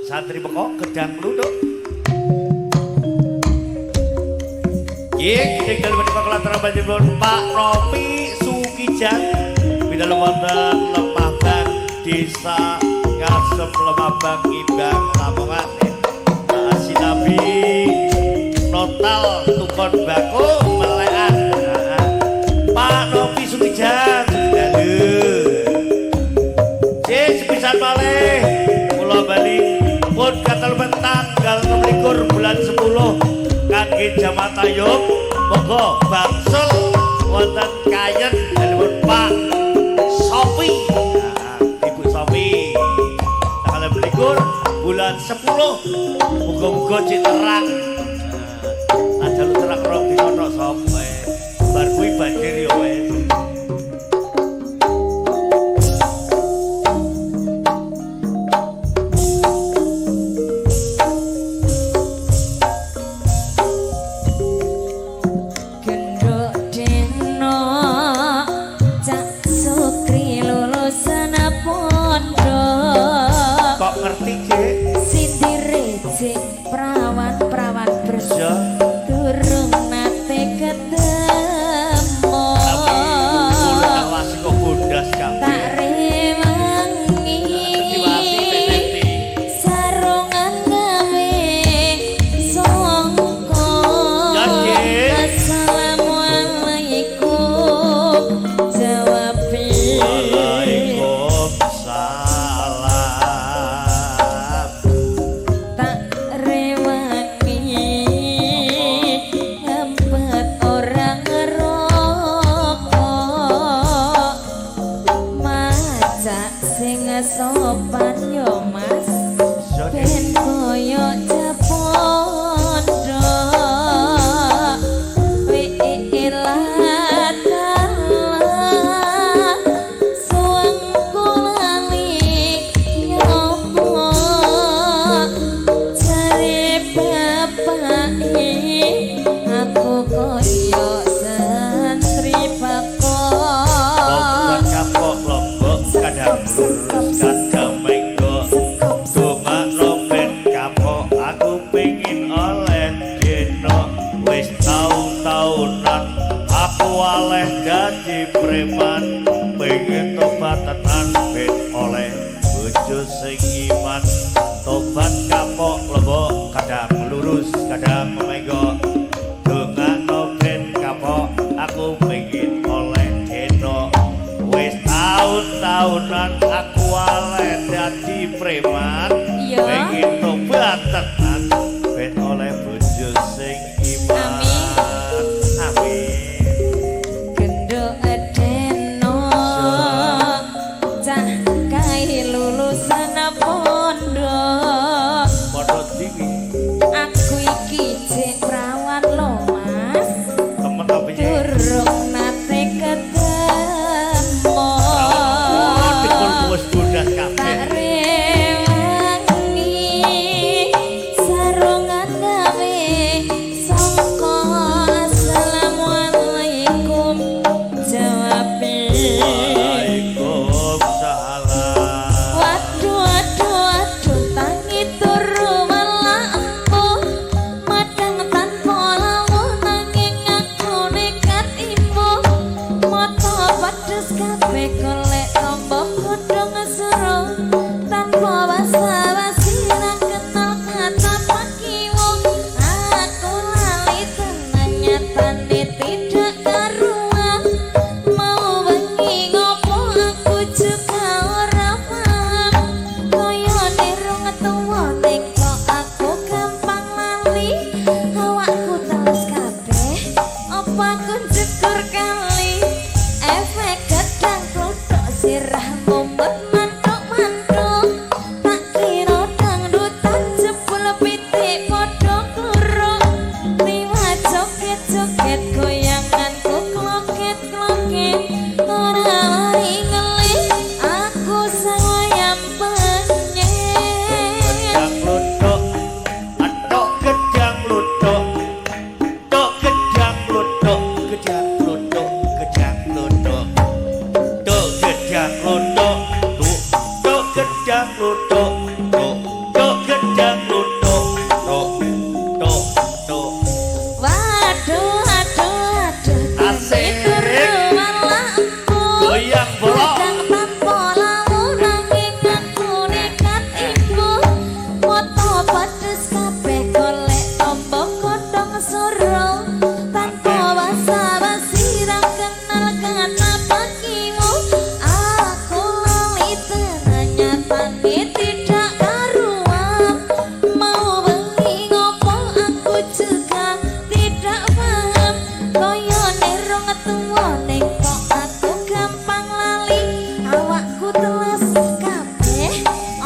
Santri pekok gedang luduk. Iki tinggal menika kelataran panjenengan Pak Romi Sukijang pidalem wonten Lemabang Desa Ngasem Lemabang Imbang Lamongan. Sinabi notal tukon bako melekan. Pak Romi Sukijang sepisan malih kula bali pun katel tanggal 26 bulan 10 kangge Jamatayub monggo bangsul wonten kayen dalipun Pak Sofi. Ibu Sofi tanggal 26 bulan 10 muga-muga cek terang. Ajal terang rong dinono sapa bar kuwi banjir ya wis. Perawan-perawan bersih durung nate ketemu.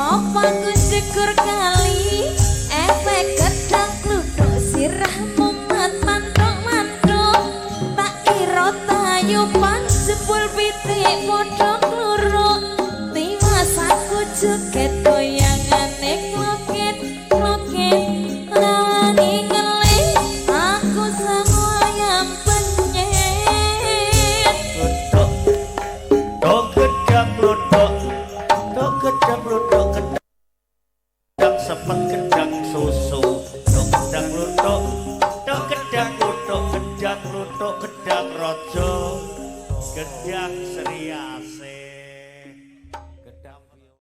Apa ku syukur kali efek gedang kluduk sirahmu mantuk-mantuk tak kira tayuban jebul pitik padha kluruk tiwas aku joget goyangane kloket-kloket lani ngelih aku sang wayang penyet Luduk tok gedang luduk tok gedang luduk gedang sepet gedang susu tok gedang luduk tok gedang luduk gedang luduk gedang rojo gedang seriase